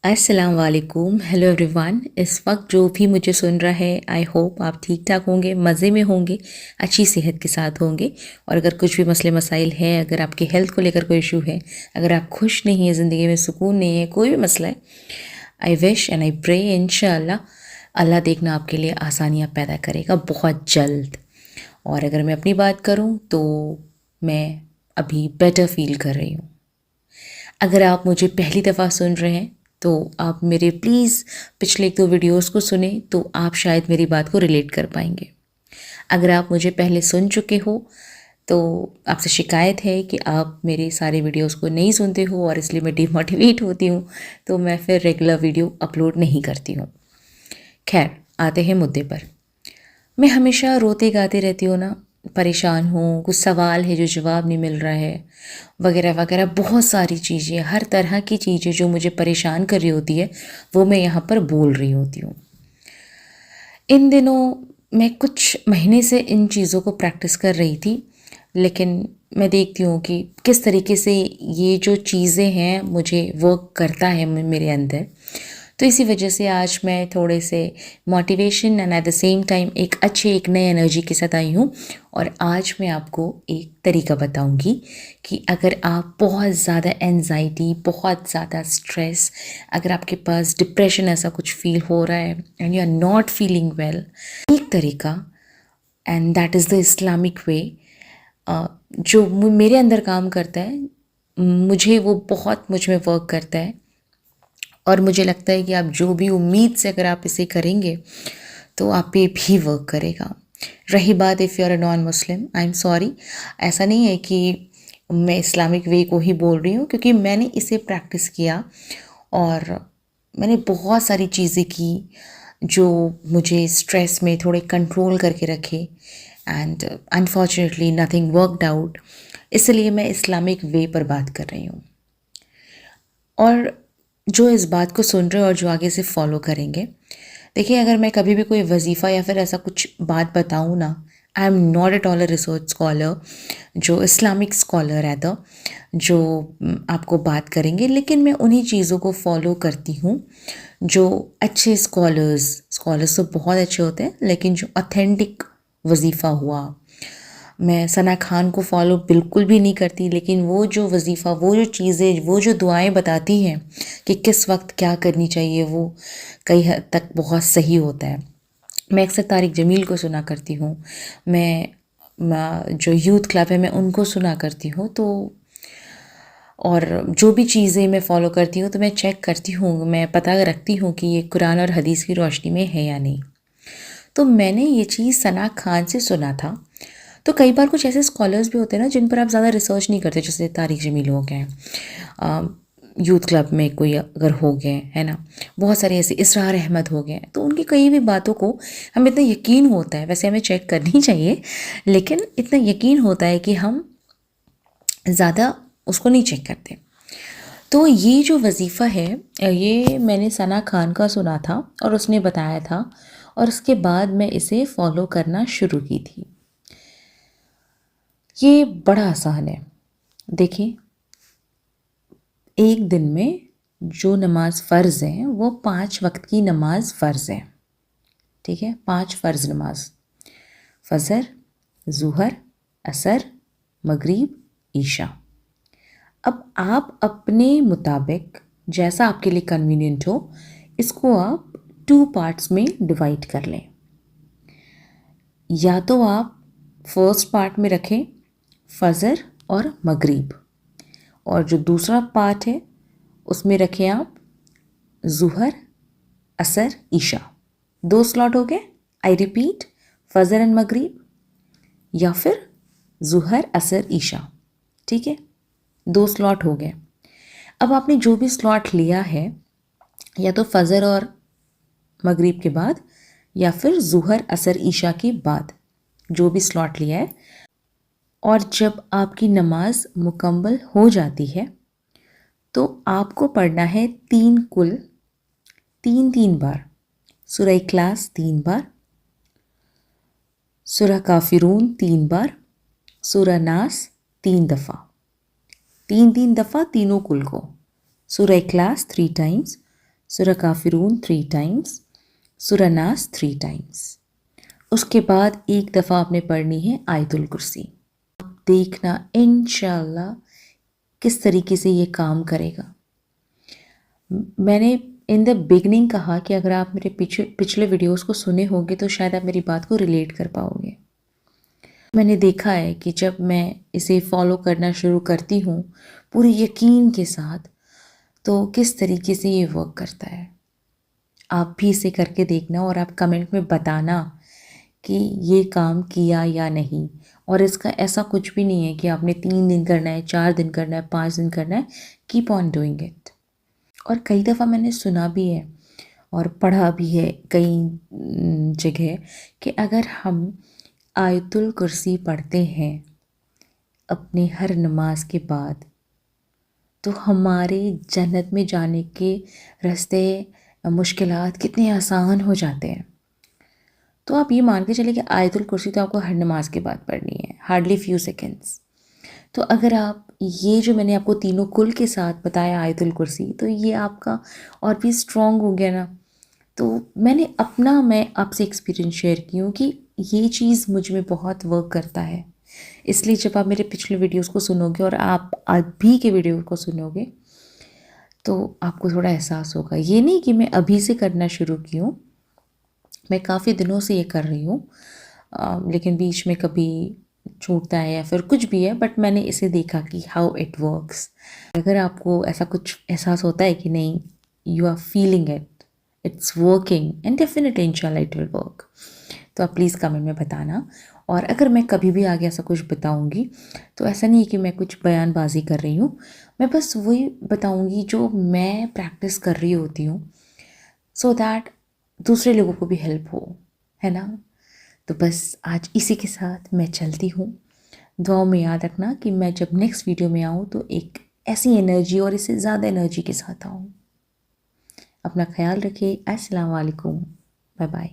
अस्सलाम वालेकुम, hello everyone. इस वक्त जो भी मुझे सुन रहा है, आई होप आप ठीक ठाक होंगे, मज़े में होंगे, अच्छी सेहत के साथ होंगे। और अगर कुछ भी मसले मसाइल हैं, अगर आपकी हेल्थ को लेकर कोई इशू है, अगर आप खुश नहीं हैं, ज़िंदगी में सुकून नहीं है, कोई भी मसला है, I wish and I pray इंशाअल्लाह अल्लाह देखना आपके लिए आसानियाँ पैदा करेगा बहुत जल्द। और अगर मैं अपनी बात करूँ तो मैं अभी बेटर फील कर रही हूँ। अगर आप मुझे पहली दफ़ा सुन रहे हैं तो आप मेरे प्लीज़ पिछले 1-2 वीडियोस को सुने तो आप शायद मेरी बात को रिलेट कर पाएंगे। अगर आप मुझे पहले सुन चुके हो तो आपसे शिकायत है कि आप मेरे सारे वीडियोस को नहीं सुनते हो और इसलिए मैं डिमोटिवेट होती हूँ, तो मैं फिर रेगुलर वीडियो अपलोड नहीं करती हूँ। खैर, आते हैं मुद्दे पर। मैं हमेशा रोते गाते रहती हूँ ना, परेशान हूँ, कुछ सवाल है जो जवाब नहीं मिल रहा है, वगैरह वगैरह बहुत सारी चीज़ें, हर तरह की चीज़ें जो मुझे परेशान कर रही होती है, वो मैं यहाँ पर बोल रही होती हूँ। इन दिनों मैं कुछ महीने से इन चीज़ों को प्रैक्टिस कर रही थी, लेकिन मैं देखती हूँ कि किस तरीके से ये जो चीज़ें हैं मुझे वर्क करता है मेरे अंदर। तो इसी वजह से आज मैं थोड़े से motivation and at the same time एक नए एनर्जी के साथ आई हूँ। और आज मैं आपको एक तरीका बताऊँगी कि अगर आप बहुत ज़्यादा एंजाइटी, बहुत ज़्यादा स्ट्रेस, अगर आपके पास डिप्रेशन ऐसा कुछ फील हो रहा है and you are not feeling well, एक तरीका and that is the Islamic way जो मेरे अंदर काम करता है, मुझे वो बहुत मुझ में वर्क करता है। और मुझे लगता है कि आप जो भी उम्मीद से अगर आप इसे करेंगे तो आप पे भी वर्क करेगा। रही बात if you are a non Muslim, I am sorry, ऐसा नहीं है कि मैं इस्लामिक वे को ही बोल रही हूँ, क्योंकि मैंने इसे प्रैक्टिस किया और मैंने बहुत सारी चीज़ें की जो मुझे स्ट्रेस में थोड़े कंट्रोल करके रखे and unfortunately nothing worked out. इसलिए मैं इस्लामिक वे पर बात कर रही हूँ। और जो इस बात को सुन रहे हैं और जो आगे से फॉलो करेंगे, देखिए, अगर मैं कभी भी कोई वजीफ़ा या फिर ऐसा कुछ बात बताऊँ ना, I am not at all a research scholar, जो इस्लामिक स्कॉलर है तो जो आपको बात करेंगे, लेकिन मैं उन्हीं चीज़ों को फॉलो करती हूँ जो अच्छे स्कॉलर्स तो बहुत अच्छे होते हैं, लेकिन जो ऑथेंटिक वजीफ़ा हुआ, मैं सना खान को फॉलो बिल्कुल भी नहीं करती, लेकिन वो जो वजीफ़ा, वो जो चीज़ें, वो जो दुआएं बताती हैं कि किस वक्त क्या करनी चाहिए, वो कई हद तक बहुत सही होता है। मैं अक्सर तारिक जमील को सुना करती हूँ, जो यूथ क्लब है मैं उनको सुना करती हूँ। तो और जो भी चीज़ें मैं फ़ॉलो करती हूँ तो मैं चेक करती हूँ, मैं पता रखती हूँ कि ये कुरान और हदीस की रोशनी में है या नहीं। तो मैंने ये चीज़ सना खान से सुना था। तो कई बार कुछ ऐसे स्कॉलर्स भी होते हैं ना जिन पर आप ज़्यादा रिसर्च नहीं करते, जैसे तारिक जमील हो गए, यूथ क्लब में कोई अगर हो गए, है ना, बहुत सारे ऐसे इसरार अहमद हो गए, तो उनकी कई भी बातों को हमें इतना यकीन होता है, वैसे हमें चेक करनी चाहिए, लेकिन इतना यकीन होता है कि हम ज़्यादा उसको नहीं चेक करते। तो ये जो वजीफ़ा है, ये मैंने सना खान का सुना था और उसने बताया था, और उसके बाद मैं इसे फॉलो करना शुरू की थी। ये बड़ा आसान है। देखिए, एक दिन में जो नमाज फ़र्ज़ है वो 5 वक्त की नमाज फ़र्ज़ है। ठीक है, 5 फ़र्ज़ नमाज, फ़जर, ज़ुहर, असर, मगरिब, ईशा। अब आप अपने मुताबिक, जैसा आपके लिए कन्वीनियंट हो, इसको आप 2 पार्ट्स में डिवाइड कर लें। या तो आप फर्स्ट पार्ट में रखें फ़जर और मगरिब, और जो दूसरा पार्ट है उसमें रखें आप ज़ुहर, असर, ईशा। 2 स्लॉट हो गए। आई रिपीट, फ़जर एंड मगरिब, या फिर ज़ुहर, असर, ईशा। ठीक है, 2 स्लॉट हो गए। अब आपने जो भी स्लॉट लिया है, या तो फ़जर और मगरिब के बाद, या फिर ज़ुहर, असर, ईशा के बाद, जो भी स्लॉट लिया है, और जब आपकी नमाज मुकम्मल हो जाती है तो आपको पढ़ना है तीन बार सूरह इखलास, 3 बार सूरह काफिरून, 3 बार सूरह नास, 3 दफ़ा, तीन दफ़ा तीनों कुल को। सूरह इखलास 3 टाइम्स, सूरह काफिरून 3 टाइम्स, सूरह नास 3 टाइम्स। उसके बाद एक दफ़ा आपने पढ़नी है आयतुल कुर्सी। देखना इंशाल्लाह किस तरीके से ये काम करेगा। मैंने इन द बिगनिंग कहा कि अगर आप मेरे पिछले वीडियोस को सुने होंगे तो शायद आप मेरी बात को रिलेट कर पाओगे। मैंने देखा है कि जब मैं इसे फॉलो करना शुरू करती हूँ पूरे यकीन के साथ, तो किस तरीके से ये वर्क करता है। आप भी इसे करके देखना और आप कमेंट में बताना कि ये काम किया या नहीं। और इसका ऐसा कुछ भी नहीं है कि आपने 3 दिन करना है, 4 दिन करना है, 5 दिन करना है। Keep on doing it. और कई दफ़ा मैंने सुना भी है और पढ़ा भी है कई जगह कि अगर हम आयतुल कुर्सी पढ़ते हैं अपने हर नमाज के बाद, तो हमारे जन्नत में जाने के रास्ते, मुश्किलात कितने आसान हो जाते हैं। तो आप ये मान के चलिए कि आयतुल कुर्सी तो आपको हर नमाज के बाद पढ़नी है, हार्डली फ्यू सेकेंड्स। तो अगर आप ये जो मैंने आपको तीनों कुल के साथ बताया आयतुल कुर्सी, तो ये आपका और भी स्ट्रॉन्ग हो गया ना। तो मैं आपसे एक्सपीरियंस शेयर की हूँ कि ये चीज़ मुझ में बहुत वर्क करता है। इसलिए जब आप मेरे पिछले वीडियोस को सुनोगे और आप अभी के वीडियो को सुनोगे तो आपको थोड़ा एहसास होगा। ये नहीं कि मैं अभी से करना शुरू की हूँ, मैं काफ़ी दिनों से ये कर रही हूँ, लेकिन बीच में कभी छूटता है या फिर कुछ भी है, बट मैंने इसे देखा कि हाउ इट वर्क्स। अगर आपको ऐसा कुछ एहसास होता है कि नहीं, you are feeling it, it's working and definitely इंशाल्लाह इट विल वर्क, तो आप प्लीज़ कमेंट में बताना। और अगर मैं कभी भी आगे ऐसा कुछ बताऊंगी तो ऐसा नहीं है कि मैं कुछ बयानबाजी कर रही हूँ, मैं बस वही बताऊंगी जो मैं प्रैक्टिस कर रही होती हूँ, सो दैट दूसरे लोगों को भी हेल्प हो, है ना। तो बस आज इसी के साथ मैं चलती हूँ। दुआओं में याद रखना कि मैं जब नेक्स्ट वीडियो में आऊँ तो एक ऐसी एनर्जी और इससे ज़्यादा एनर्जी के साथ आऊँ। अपना ख्याल रखिए। अस्सलाम वालेकुम, बाय बाय।